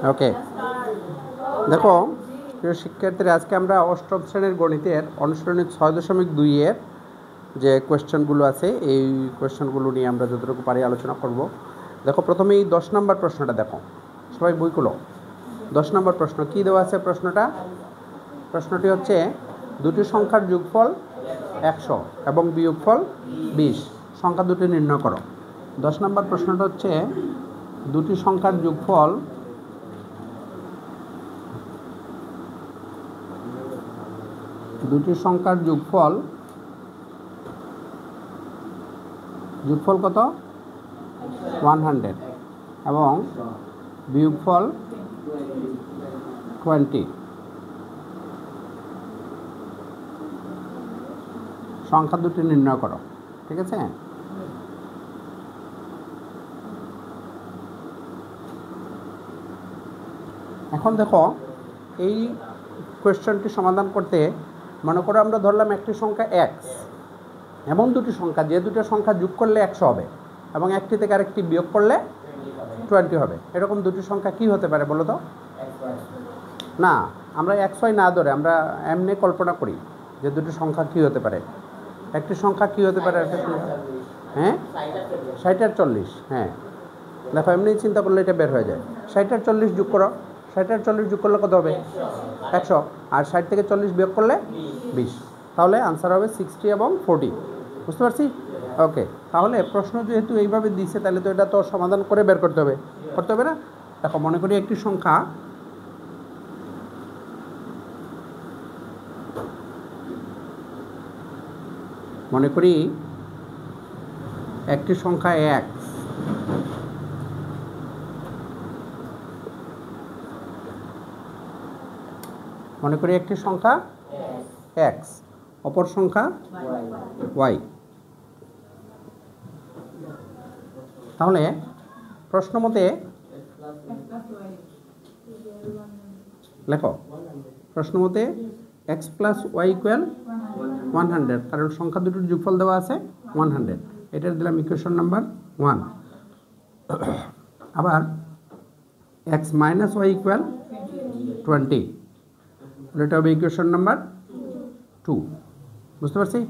ওকে, দেখো প্রিয় শিক্ষার্থীরা, আজকে আমরা অষ্টম শ্রেণীর গণিতের অনুশীলনী 6.2 এর যে কোয়েশ্চেনগুলো আছে এই কোয়েশ্চেনগুলো নিয়ে আমরা যতটুকু পারি আলোচনা করব। দেখো প্রথমেই 10 নম্বর প্রশ্নটা দেখো, সবাই বই খুলো। 10 নম্বর প্রশ্ন কী দেওয়া আছে? প্রশ্নটি হচ্ছে দুটি সংখ্যার যোগফল 100 এবং বিয়োগফল 20, সংখ্যা দুটি নির্ণয় করো। 10 নম্বর প্রশ্নটা হচ্ছে দুটি সংখ্যার যোগফল যোগফল কত? 100 এবং বিয়োগফল 20, সংখ্যা দুটি নির্ণয় করো। ঠিক আছে, এখন দেখো এই কোয়েশ্চনটি সমাধান করতে মনে করো আমরা ধরলাম একটি সংখ্যা x এবং দুটি সংখ্যা, যে দুটো সংখ্যা যোগ করলে 100 হবে এবং একটি থেকে আরেকটি বিয়োগ করলে 20 হবে, এরকম দুটি সংখ্যা কি হতে পারে বলো তো? না, আমরা XY না ধরে আমরা এমনি কল্পনা করি যে দুটি সংখ্যা কি হতে পারে। একটি সংখ্যা কি হতে পারে? একটা সংখ্যা, হ্যাঁ 60 আর 40, হ্যাঁ দেখো এমনি চিন্তা করলে এটা বের হয়ে যায়। 60 আর 40 যোগ করো, 60 আর 40 যোগ করলে কত হবে? 100, আর 60 থেকে 40 বিয়োগ করলে 20, তাহলে আনসার হবে 60 এবং 40। বুঝতে পারছি? ওকে, তাহলে প্রশ্ন যেহেতু এইভাবে দিচ্ছে তাহলে তো এটা তো সমাধান করে বের করতে হবে না? দেখো মনে করি একটি সংখ্যা x, মনে করি একটি সংখ্যা x, অপর সংখ্যা y। তাহলে প্রশ্ন মতে লেখো, x প্লাস y ইকুয়াল 100, কারণ সংখ্যা দুটোর যোগফল দেওয়া আছে 100, এটার দিলাম ইকুয়েশন নাম্বার 1। আবার x মাইনাস y ইকুয়াল 20, এটা হবে ইকুয়েশন নাম্বার 2। বুঝতে পারছি?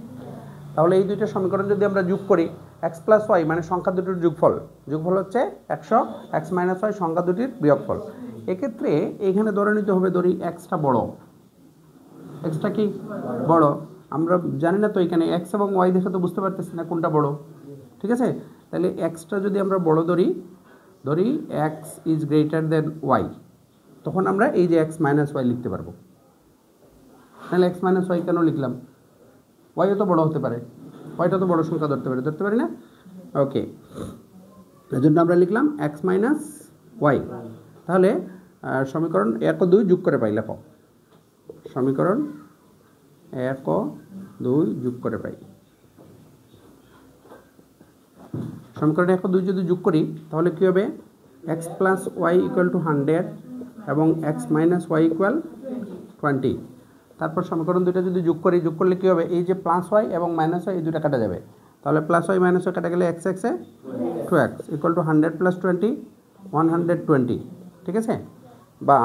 তাহলে এই দুইটা সমীকরণ যদি আমরা যোগ করি, x প্লাস y মানে সংখ্যা দুটির যোগফল হচ্ছে 100, x মাইনাস y সংখ্যা দুটির বিয়োগফল। এক্ষেত্রে এইখানে ধরে নিতে হবে, ধরি এক্সটা বড়, এক্সটা কি বড়, আমরা জানি না তো এখানে x এবং y দেখে তো বুঝতে পারতেছি না কোনটা বড়। ঠিক আছে, তাহলে এক্সটা যদি আমরা বড় ধরি x is greater than y, তখন আমরা এই যে x মাইনাস y লিখতে পারবো। তাহলে x মাইনাস y কেন লিখলাম? y তো বড় হতে পারে, yটা তো বড় সংখ্যা ধরতে পারি না? ওকে, এর জন্য আমরা লিখলাম x মাইনাস y। তাহলে সমীকরণ 1 ও 2 যোগ করে পাই, লেখো সমীকরণ 1 ও 2 যোগ করে পাই। সমীকরণ 1 ও 2 যদি যোগ করি তাহলে কী হবে? x plus y equal to 100 এবং x মাইনাস y ইকুয়াল 20। তারপর সমীকরণ দুটো যদি যোগ করলে কী হবে? এই যে প্লাস y এবং মাইনাস y এই দুটো কাটা যাবে, তাহলে প্লাস y মাইনাস y কাটা গেলে x A 2x equal to 100 plus 20 120। ঠিক আছে, বা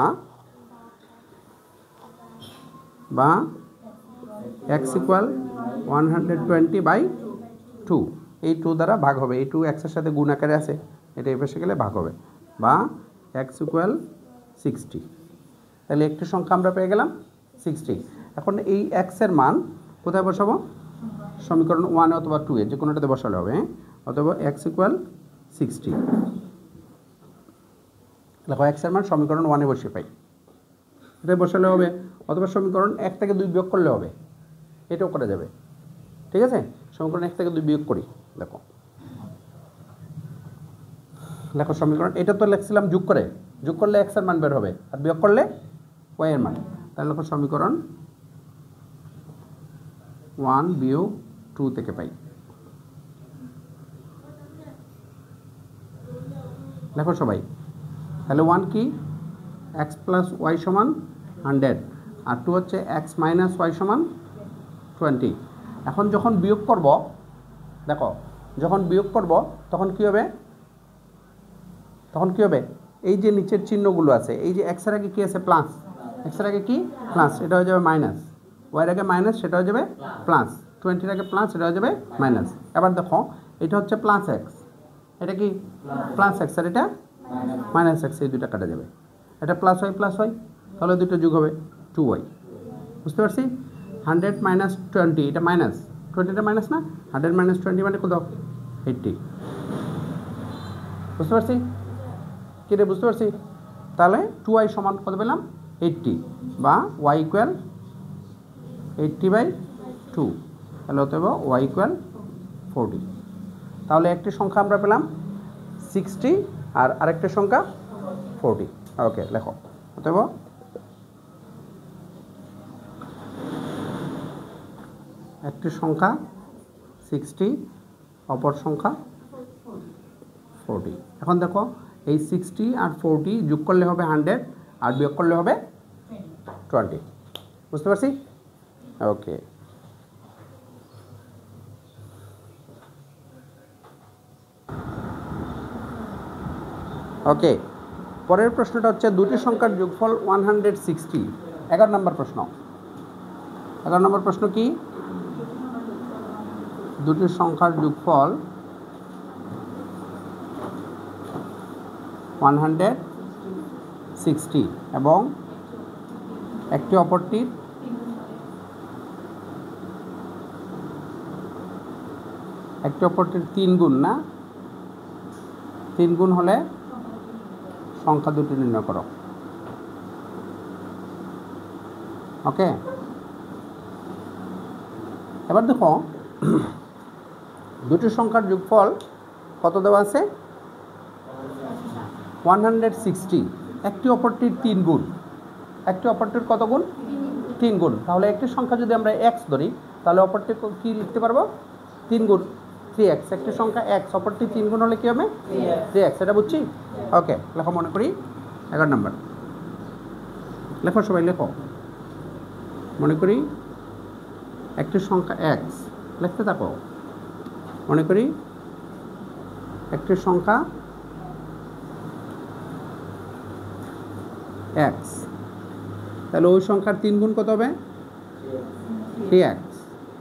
x ইকুয়াল 120/2, এই 2 দ্বারা ভাগ হবে, এই 2 x এর সাথে গুণ আকারে আছে, এটা এই পাশে গেলে ভাগ হবে, বা x ইকুয়াল 60। তাহলে একটি সংখ্যা আমরা পেয়ে গেলাম 60। এখন এই x এর মান কোথায় বসাবো? সমীকরণ 1 অথবা 2 এ যে কোনোটাতে বসালে হবে, হ্যাঁ, অথবা x ইকুয়াল 60। দেখো x এর মান সমীকরণ 1 এ বসে পাই, এটাই বসালে হবে, অথবা সমীকরণ 1 থেকে 2 বিয়োগ করলে হবে, এটাও করা যাবে। ঠিক আছে, সমীকরণ 1 থেকে 2 বিয়োগ করি, দেখো সমীকরণ এটা তো লিখছিলাম যোগ করলে x এর মান বের হবে আর বিয়োগ করলে y এর মান। তাহলে দেখো সমীকরণ 1 বিয়োগ 2 থেকে পাই। দেখো সবাই, তাহলে 1 কি? x প্লাস y সমান 100, আর 2 হচ্ছে x মাইনাস y সমান 20। এখন যখন বিয়োগ করব, দেখো যখন বিয়োগ করব তখন কি হবে? এই যে নিচের চিহ্নগুলো আছে, এই যে এক্সের আগে কী আছে প্লাস, এক্সের আগে কি প্লাস, এটা হয়ে যাবে মাইনাস, ওয়াইয়ের আগে মাইনাস সেটা হয়ে যাবে প্লাস, 20-র আগে প্লাস সেটা হয়ে যাবে মাইনাস। এবার দেখো এটা হচ্ছে প্লাস এক্স, এটা কি প্লাস এক্স আর এটা মাইনাস এক্স, এই দুটো কাটা যাবে, এটা প্লাস হয় তাহলে দুটো যোগ হবে 2y। বুঝতে পারছি? 100 মাইনাস 20, এটা মাইনাস 20টা মাইনাস না, 100 মাইনাস 20 মানে কত 80। বুঝতে পারছি কি রে? বুঝতে পারছি। তাহলে 2y সমান কত পেলাম 80, বা y ইকুয়াল 80/2, তাহলে হতে হবে y ইকুয়াল 40। তাহলে একটি সংখ্যা আমরা পেলাম 60 আর আরেকটি সংখ্যা 40। ওকে, লেখো হতে হবে একটি সংখ্যা 60, অপর সংখ্যা 40। এখন দেখো এই 60 আর 40 যোগ করলে হবে 100 আর বিয়োগ করলে হবে 20। বুঝতে পারছি? ওকে, ওকে। পরের প্রশ্নটা হচ্ছে দুটি সংখ্যার যোগফল 160। 11 নম্বর প্রশ্ন। 11 নম্বর প্রশ্ন কি? দুটি সংখ্যার যোগফল 160 এবং একটি অপরটির তিন গুণ, না 3 গুণ হলে সংখ্যা দুটি নির্ণয় করো। ওকে, এবার দেখো দুটি সংখ্যার যোগফল কত দেওয়া আছে 160, একটি অপরটির 3 গুণ, একটি অপরটির কত গুণ 3 গুণ। তাহলে একটি সংখ্যা যদি আমরা x ধরি তাহলে অপরটি কি লিখতে পারবো 3 গুণ 3x। একটি সংখ্যা x, অপরটি 3 গুণ হলে কী হবে 3x, এটা বুঝছি? ওকে, লেখো মনে করি 11 নম্বর। লেখো সবাই, লেখো মনে করি একটি সংখ্যা x, লিখতে থাকো। মনে করি একটি সংখ্যা x, তাহলে ওই সংখ্যার 3 গুণ কত হবে 3x।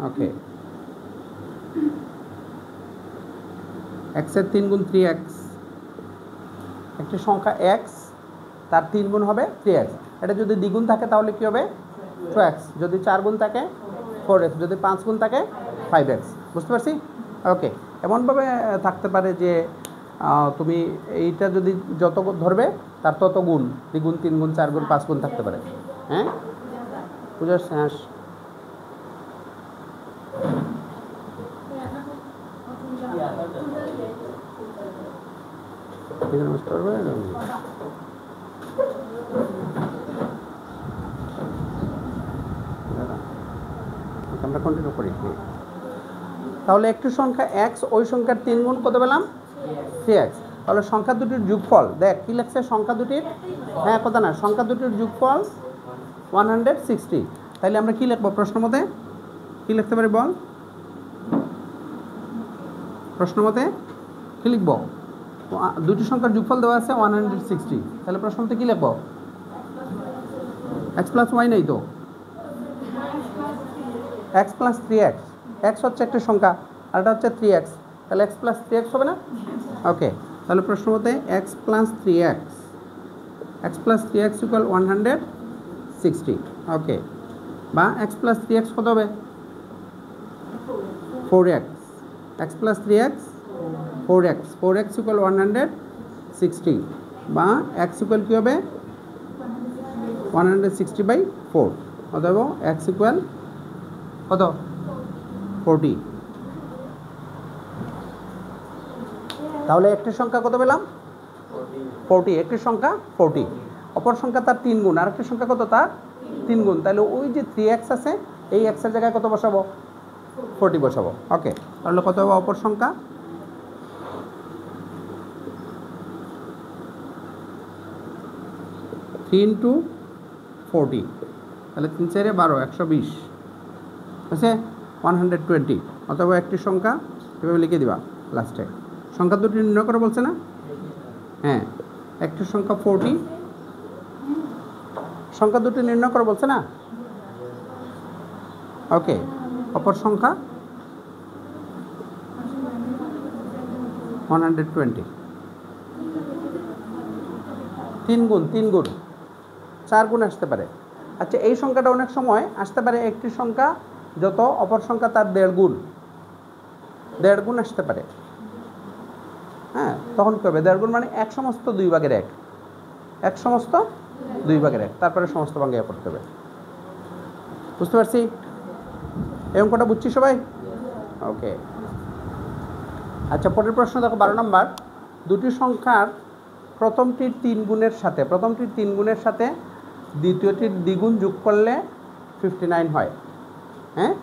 ওকে, x এর 3 গুণ 3x, একটি সংখ্যা x তার 3 গুণ হবে 3x। এটা যদি দ্বিগুণ থাকে তাহলে কি হবে 2x, যদি 4 গুণ থাকে 4x, যদি 5 গুণ থাকে 5x। বুঝতে পারছি? ওকে, এমনভাবে থাকতে পারে যে তুমি এইটা যদি যত ধরবে তার তত গুণ, দ্বিগুণ 3 গুণ 4 গুণ 5 গুণ থাকতে পারে। হ্যাঁ, বুঝতে শেষ? বুঝতে পারবে? আমরা কন্টিনিউ করি। তাহলে একটি সংখ্যা x, ওই সংখ্যার 3 গুণ কত পেলাম 3x। তাহলে সংখ্যা দুটির যোগফল, দেখ কি লাগছে সংখ্যা দুটির, হ্যাঁ কথা না, সংখ্যা দুটির যোগফল 160। তাহলে আমরা কি লিখবো প্রশ্ন মতে, কি লিখতে পারি বল? প্রশ্ন মতে কি লিখবো? দুটি সংখ্যার যোগফল দেওয়া আছে 160, তাহলে প্রশ্ন মতে কি লিখবো? x প্লাস y নেই তো, x প্লাস 3x, x হচ্ছে একটা সংখ্যা আর এটা হচ্ছে 3x, তাহলে x প্লাস 3x হবে না? ওকে, তাহলে প্রশ্ন মতে x প্লাস 3x ইকুয়াল 160। ওকে, বা x প্লাস 3x কত হবে 4x, x plus 3x 4x equal 160, বা x ইকুয়াল কী হবে 160/4, অতএব x ইকুয়াল কত 40। তাহলে একটি সংখ্যা কত পেলাম 40, একটি সংখ্যা 40, অপর সংখ্যা তার 3 গুণ, আর একটি সংখ্যা কত তার 3 গুণ। তাহলে ওই যে 3x আছে এই x এর জায়গায় কত বসাবো 40 বসাবো। ওকে, তাহলে কত হবে অপর সংখ্যা 3 × 40, তাহলে 3 × 4 = 12, 120 আছে 120। অথবা একটি সংখ্যা এভাবে লিখে দিবা লাস্টে। সংখ্যা দুটি নির্ণয় করে বলছে না? হ্যাঁ, একটি সংখ্যা 40, সংখ্যা দুটি নির্ণয় করে বলছে না? ওকে, অপর সংখ্যা 120, 3 গুণ 4 গুণ আসতে পারে। আচ্ছা, এই সংখ্যাটা অনেক সময় আসতে পারে একটি সংখ্যা যত অপর সংখ্যা তার 1.5 গুণ আসতে পারে। হ্যাঁ, তখন কী হবে? 1.5 গুণ মানে 1 সমস্ত 2 ভাগের 1, 1 সমস্ত 2 ভাগের 1, তারপরে সমস্ত ভাগে করতে হবে। বুঝতে পারছি? এই অঙ্কটা বুঝছি সবাই? ওকে। আচ্ছা, পরের প্রশ্ন দেখো 12 নম্বর। দুটি সংখ্যার প্রথমটির 3 গুণের সাথে দ্বিতীয়টির দ্বিগুণ যোগ করলে 59 হয়। হ্যাঁ,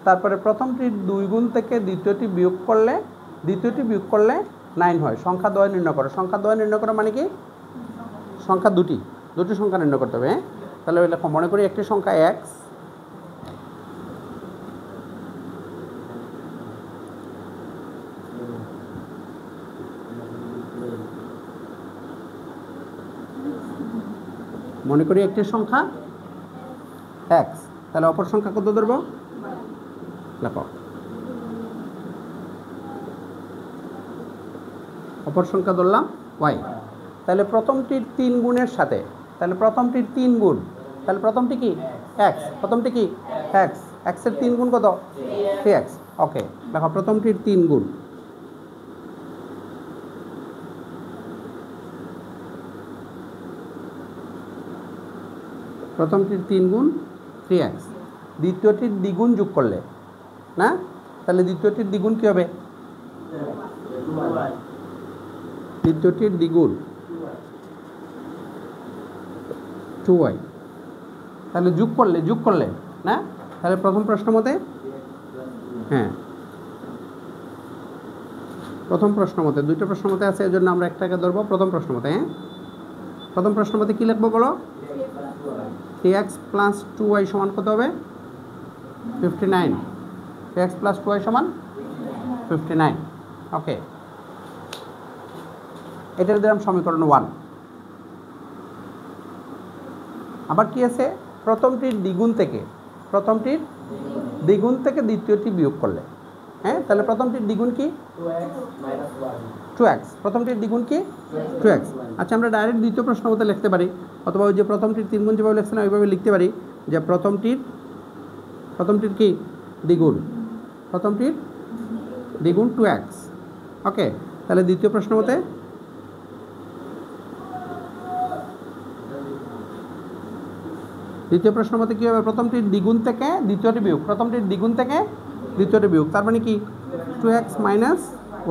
তারপরে প্রথমটির 2 গুণ থেকে দ্বিতীয়টি বিয়োগ করলে 9 হয়। সংখ্যা দ্বয় নির্ণয় করো। সংখ্যা দ্বয় নির্ণয় করো মানে কি? সংখ্যা দুটি সংখ্যা নির্ণয় করতে হবে। হ্যাঁ, তাহলে ওই লেখো, মনে করি একটি সংখ্যা x, মনে করি একটি সংখ্যা x, তাহলে অপর সংখ্যা কত ধরবো? লেখো, অপর সংখ্যা ধরলাম y। তাহলে প্রথমটির 3 গুণের সাথে, তাহলে প্রথমটির 3 গুণ, তাহলে প্রথমটি কি? x, প্রথমটি কি? x, x এর 3 গুণ কত? 3x। ওকে, দেখো প্রথমটির 3 গুণ, প্রথমটির 3 গুণ 3x, দ্বিতীয়টির দ্বিগুণ যোগ করলে না, তাহলে দ্বিতীয়টির দ্বিগুণ কী হবে? দ্বিতীয়টির দ্বিগুণ 2y, তাহলে যোগ করলে না, তাহলে প্রথম প্রশ্ন মতে, হ্যাঁ প্রথম প্রশ্ন মতে, দুইটা প্রশ্ন মতে আছে, এর জন্য আমরা একটাকে ধরবো প্রথম প্রশ্ন মতে। হ্যাঁ, প্রথম প্রশ্ন মতে কী লিখবো বলো? 3x প্লাস 2y সমান কত হবে? 59। 3x প্লাস 2y সমান 59। ওকে, এটার দিলাম সমীকরণ 1। আবার কি আছে? প্রথমটির দ্বিগুণ থেকে দ্বিতীয়টি বিয়োগ করলে, হ্যাঁ, তাহলে প্রথমটির দ্বিগুণ কি? 2x, প্রথমটির দ্বিগুণ কি? 2x। আচ্ছা, আমরা ডাইরেক্ট দ্বিতীয় প্রশ্ন মতো লিখতে পারি, অথবা ওই যে প্রথমটির 3 গুণ যেভাবে লিখছে না ওইভাবে লিখতে পারি, যে প্রথমটির কি? দ্বিগুণ, প্রথমটির দ্বিগুণ 2x। ওকে, তাহলে দ্বিতীয় প্রশ্ন মতে কী হবে? প্রথমটির দ্বিগুণ থেকে দ্বিতীয়টি বিয়োগ, তার মানে কি? 2x মাইনাস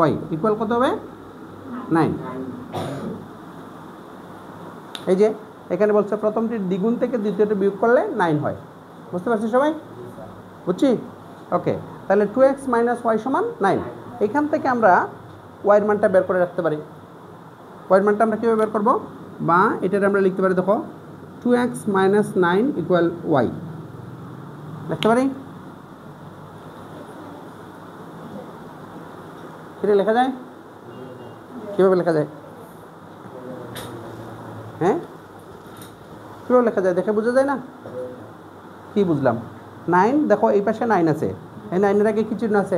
y ইকুয়াল কত হবে? 9। এই যে এখানে বলছে প্রথমটির দ্বিগুণ থেকে দ্বিতীয়টি বিয়োগ করলে 9 হয়। বুঝতে পারছি সবাই? বুঝছি? ওকে, তাহলে 2x মাইনাস y সমান 9। এখান থেকে আমরা y এর মানটা বের করে রাখতে পারি। y এর মানটা আমরা কীভাবে বের করবো? বা এটার আমরা লিখতে পারি, দেখো 2x মাইনাস 9 ইকুয়াল y লিখতে পারি। এটা লেখা যায়? কীভাবে লেখা যায়? হ্যাঁ, কীভাবে লেখা যায় দেখে বোঝা যায় না? কি বুঝলাম? 9, দেখো এই পাশে 9 আছে, এই 9-এর আগে কি চিহ্ন আছে?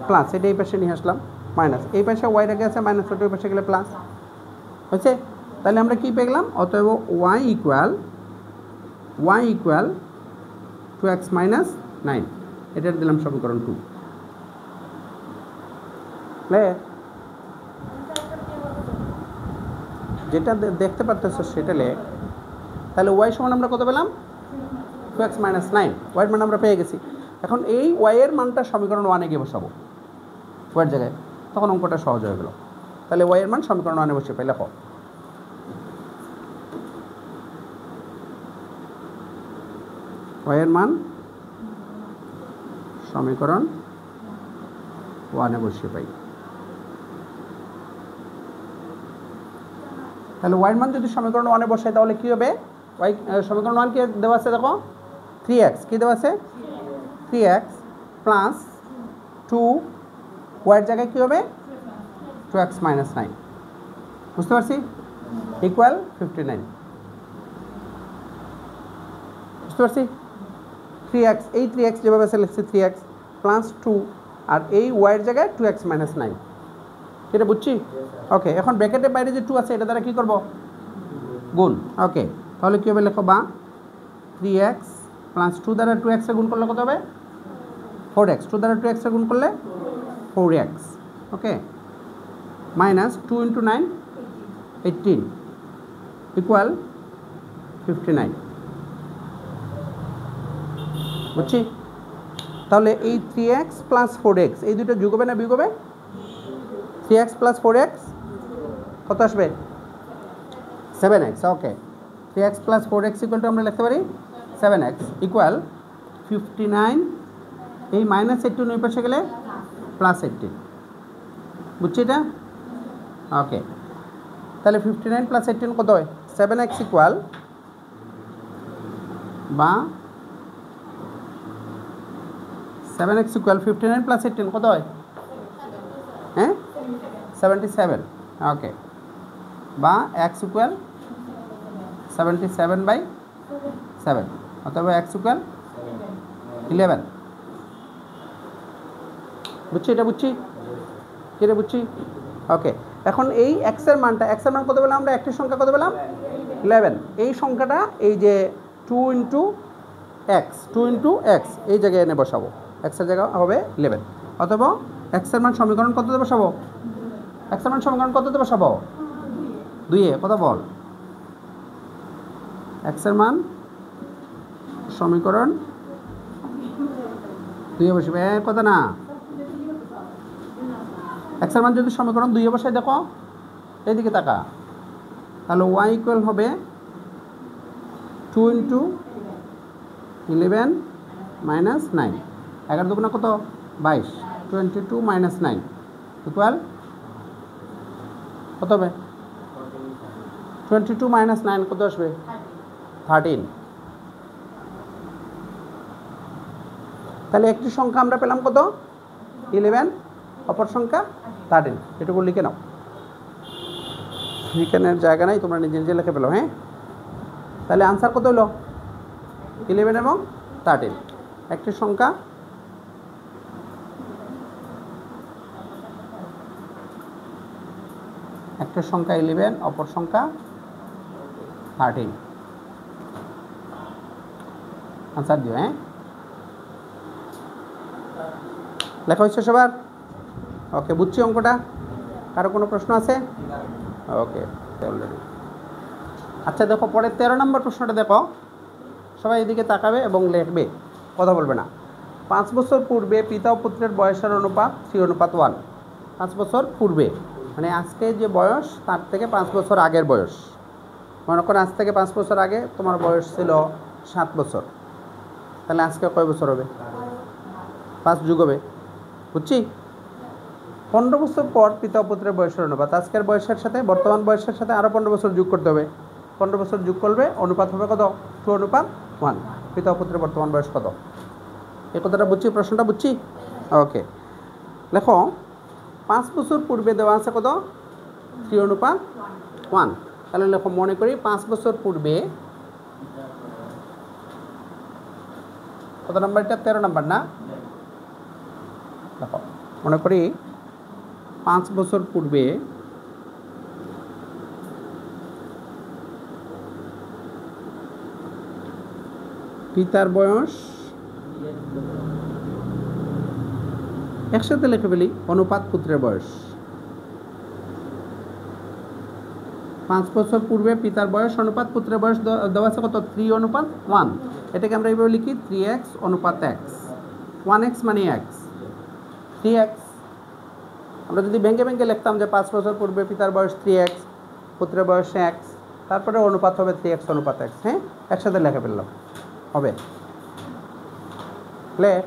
প্লাস, এটা এই পাশে নিয়ে আসলাম মাইনাস, এই পাশে ওয়াইয়ের আগে আছে মাইনাস, ওটা ওই পাশে গেলে প্লাস হয়েছে। তাহলে আমরা কি পেলাম? অতএব y ইকুয়াল 2x মাইনাস 9, এটার দিলাম সমীকরণ 2। যেটা দেখতে পারতেছো সেটা লেখ। তাহলে y সমান আমরা কত পেলাম? 2x মাইনাস 9, y এর মান আমরা পেয়ে গেছি। এখন এই y এর মানটা সমীকরণ 1-এ গিয়ে বসাবো y এর জায়গায়, তখন অঙ্কটা সহজ হয়ে গেল। তাহলে y এর মান সমীকরণ 1-এ বসে পাই, লেখো y এর মান সমীকরণ 1-এ বসে পাই। তাহলে y এর মান যদি সমীকরণ 1-এ বসাই তাহলে কী হবে? y সমীকরণ 1 কে দেওয়া আছে, দেখো 3x, কী দেওয়া আছে? 3x প্লাস 2 y এর জায়গায় কী হবে? 2x minus 9। বুঝতে পারছি? ইকুয়াল 59। বুঝতে পারছি? 3x, এই 3x যেভাবে আছে লিখছি 3x প্লাস 2 আর এই y এর জায়গায় 2x মাইনাস 9। এটা বুঝছি? ওকে, এখন ব্র্যাকেটের বাইরে যে 2 আছে এটা দ্বারা কী করব? গুণ। ওকে, তাহলে কী হবে লেখো? বা 3x প্লাস 2 দ্বারা 2x এ গুণ করলে কত হবে? 4x। 2 দ্বারা 2x এ গুণ করলে 4x। ওকে, মাইনাস 2 ইন্টু 9 18 ইকুয়াল 59। বুঝছি? তাহলে এই 3x প্লাস 4x এই দুটো যোগ হবে না বিয়োগ হবে? 3x প্লাস 4x কত আসবে? 7x। Okay, 3x plus 4x equal to আমরা লিখতে পারি 7x ইকুয়াল 59। এই মাইনাস 18 ওই পাশে গেলে প্লাস 18। বুঝছি এটা? ওকে, তাহলে 59 প্লাস 18 কত হয়? 7x ইকুয়াল বা 7x ইকুয়াল 59 প্লাস 18 কত হয়? হ্যাঁ, 77। ওকে, বা x ইকুয়াল 77/7 অথবা x ইকুয়াল 11। বুঝছি? এটা বুঝছি? কিরে বুঝছি? ওকে, এখন এই x এর মান কত পেলাম আমরা? একটি সংখ্যা কত পেলাম? 11। এই সংখ্যাটা এই যে 2 ইন্টু x এই জায়গায় এনে বসাবো। x এর জায়গা হবে 11। অথবা x এর মান সমীকরণ কততে বসাবো? x এর মান সমীকরণ কততে বসাবো? 2 এ। কত বল? x এর মান সমীকরণ 2 এ বসবে। কথা না, x এর মান যদি সমীকরণ 2 এ বসাই দেখো, এইদিকে তাকা, তাহলে y ইকুয়াল হবে 2 ইন্টু 11 মাইনাস 9। 11 দুগুণা কত? 22। 22 মাইনাস 9 ইকুয়াল কত হবে? 22 মাইনাস 9 কত আসবে? 13। তাহলে একটি সংখ্যা আমরা পেলাম কত? 11, অপর সংখ্যা 13। এটুকু লিখে নাও, এখানের জায়গা নাই, তোমরা নিজে নিজে লিখে পেলো। হ্যাঁ, তাহলে আনসার কত হলো? 11 এবং 13। একটি সংখ্যা একটা সংখ্যা 11, অপর সংখ্যা 13। আনসার দিও। হ্যাঁ, লেখা হচ্ছে সবার? ওকে, বুঝছি অঙ্কটা? কারো কোনো প্রশ্ন আছে? ওকে, অলরেডি। আচ্ছা দেখো, পরের 13 নম্বর প্রশ্নটা দেখো, সবাই এদিকে তাকাবে এবং লিখবে, কথা বলবে না। 5 বছর পূর্বে পিতা ও পুত্রের বয়সের অনুপাত 3:1। 5 বছর পূর্বে মানে আজকে যে বয়স তার থেকে 5 বছর আগের বয়স। মনে করো আজ থেকে 5 বছর আগে তোমার বয়স ছিল 7 বছর, তাহলে আজকে কয় বছর হবে? 5 যোগ হবে। বুঝছি? 15 বছর পর পিতা ও পুত্রের বয়সের অনুপাত। আজকের বয়সের সাথে বর্তমান বয়সের সাথে আরও 15 বছর যোগ করতে হবে। 15 বছর যোগ করবে, অনুপাত হবে কত? 2:1। পিতা ও পুত্রের বর্তমান বয়স কত? এই কথাটা বুঝছি? প্রশ্নটা বুঝছি? ওকে, লেখো 5 বছর পূর্বে দেওয়া আছে কত? 3:1। তাহলে লেখো, মনে করি 5 বছর পূর্বে, কত নাম্বার এটা? 13 নাম্বার না? দেখো, মনে করি 5 বছর পূর্বে পিতার বয়স, একসাথে লিখে ফেলি, অনুপাত পুত্রের বয়স। 5 বছর পূর্বে পিতার বয়স অনুপাত পুত্রের বয়স দেওয়া আছে কত? 3:1। এটাকে আমরা এইভাবে লিখি 3x অনুপাত x। 1x মানে x, 3x। আমরা যদি ভেঙে ভেঙে লিখতাম যে 5 বছর পূর্বে পিতার বয়স 3x, পুত্রের বয়স x, তারপরে অনুপাত হবে 3x অনুপাত x। হ্যাঁ, একসাথে লিখে ফেললাম, হবে। লেখ,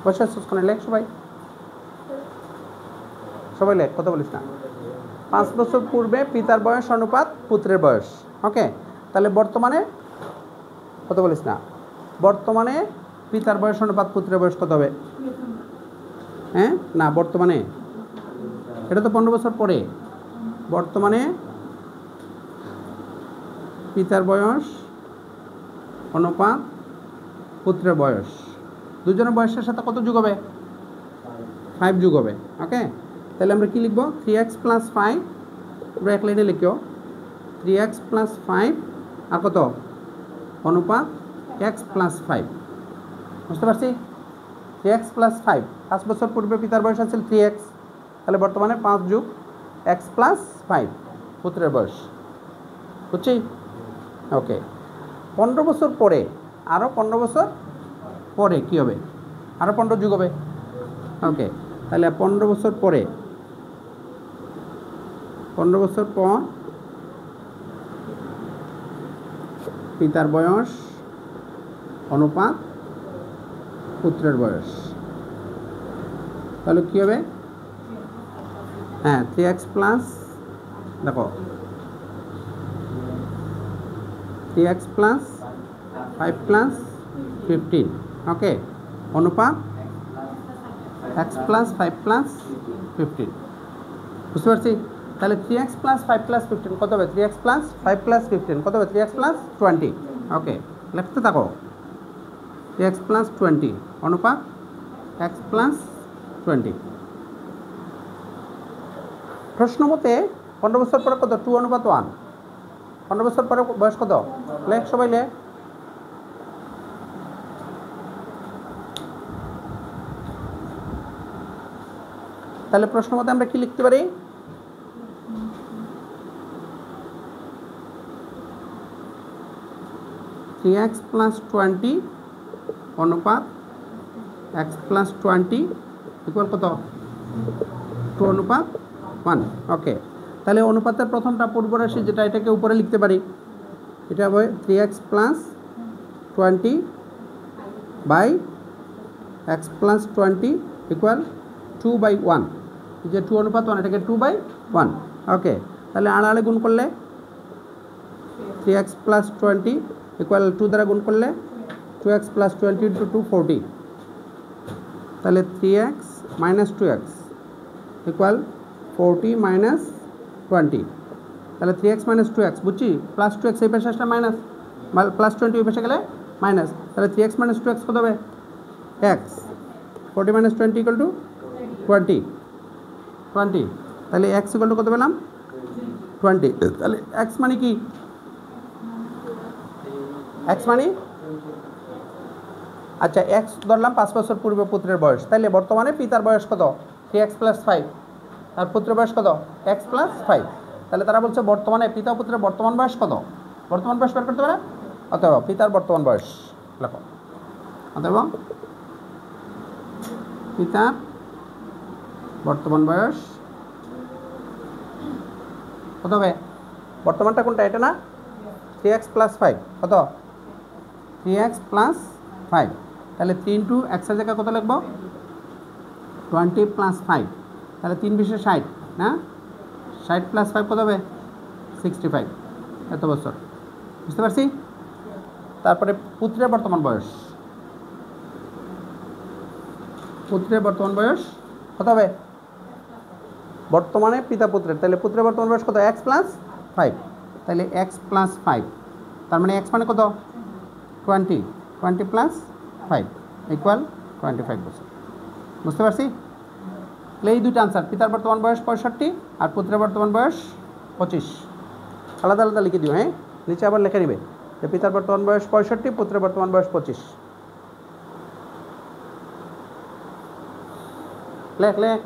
বসে সুস্কনে লেখ, সবাই লেখ, কথা বলিস না। 5 বছর পূর্বে পিতার বয়স অনুপাত পুত্রের বয়স। ওকে, তাহলে বর্তমানে, কথা বলিস না, বর্তমানে পিতার বয়স অনুপাত পুত্রের বয়স কত হবে? হ্যাঁ না, বর্তমানে, এটা তো 15 বছর পরে। বর্তমানে পিতার বয়স অনুপাত পুত্রের বয়স, দুজনের বয়সের সাথে কত যোগ হবে? 5 যোগ হবে। ওকে, তাহলে আমরা কি লিখব? 3x + 5, আমরা এক লাইনে লিখো 3x + 5 আর কত অনুপাত x + 5। বুঝতে পারছি? 3x + 5, 5 বছর পূর্বে পিতার বয়স আছিল 3x, তাহলে বর্তমানে 5 যোগ x + 5 পুত্রের বয়স। বুঝছি? ওকে, 15 বছর পরে, আরও 15 বছর পরে কী হবে? আরও 15 যোগ হবে। ওকে, তাহলে 15 বছর পরে, 15 বছর পর পিতার বয়স অনুপাত পুত্রের বয়স, তাহলে কী হবে? হ্যাঁ, 3x প্লাস, দেখো 3x + 5 + 15, ওকে, অনুপাত x + 5 + 15। বুঝতে পারছি? তাহলে 3x + 5 + 15 কত হবে? 3x + 5 + 15 কত হবে? 3x + 20। ওকে, লিখতে থাকো 3x + 20 অনুপাত x + 20। প্রশ্ন মতে 15 বছর পরে কত? 2:1। 15 বছর পরে বয়স কত? লেখ সবাই লেখ। তাহলে প্রশ্ন মতে আমরা কি লিখতে পারি? x + 20 অনুপাত x + 20 ইকুয়াল কত? 2:1। ওকে, তাহলে অনুপাতের প্রথমটা পূর্বরাশি যেটা, এটাকে উপরে লিখতে পারি। এটা হবে 3x + 20 বাই x + 20 ইকুয়াল 2/1। যে 2:1, এটাকে 2/1। ওকে, তাহলে আড়াআড়ি গুণ করলে 3x + 20 ইকুয়াল 2 দ্বারা গুণ করলে 2x + 20 × 2 40, তাহলে 3x - 2x ইকুয়াল 40 - 20, তাহলে 3x - 2x, বুঝছি? প্লাস 2x এই পাশে আসলে মাইনাস, প্লাস 20 ওই পাশে গেলে মাইনাস, তাহলে 3x - 2x কত হবে? x। 40 - 20 = 20, তাহলে x = কত পেলাম? 20। তাহলে x মানে কি? x মানে, আচ্ছা, x ধরলাম 5 বছর পূর্বে পুত্রের বয়স, তাহলে বর্তমানে পিতার বয়স কত? 3x + 5, আর পুত্রের বয়স কত? x + 5। তাহলে তারা বলছে বর্তমানে পিতা পুত্রের বর্তমান বয়স কত? বর্তমান বয়স বের করতে পারে? অথবা পিতার বর্তমান বয়স লেখো, অথবা পিতার বর্তমান বয়স কত হবে? বর্তমানটা কোনটা? এটা না? 3x + 5 কত? 3x + 5, তাহলে 3 × x এর জায়গায় কত লিখব? 20 + 5, তাহলে 3 × 20 = 60 না? 60 + 5 কত হবে? 65, এত বছর। বুঝতে পারছি? তারপরে পুত্রের বর্তমান বয়স, পুত্রের বর্তমান বয়স কত হবে? বর্তমানে পিতা পুত্রের, তাহলে পুত্রের বর্তমান বয়স কত? x + 5, তাহলে x + 5, তার মানে x মানে কত? 20 + 5 ইকুয়াল 25 বছর। বুঝতে পারছি? তাহলে এই দুটো আনসার, পিতার বর্তমান বয়স 65 আর পুত্রের বর্তমান বয়স 25। আলাদা আলাদা লিখে দিও, হ্যাঁ, নিচে আবার লিখে নিবে যে পিতার বর্তমান বয়স 65, পুত্রের বর্তমান বয়স 25। লেখ লেখ।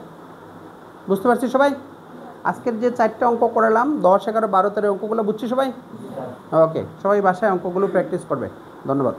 বুঝতে পারছি সবাই? আজকের যে 4টা অঙ্ক করালাম, 10, 11, 12, 13 অঙ্কগুলো বুঝছি সবাই? ওকে, সবাই বাসায় অঙ্কগুলো প্র্যাকটিস করবে। ধন্যবাদ।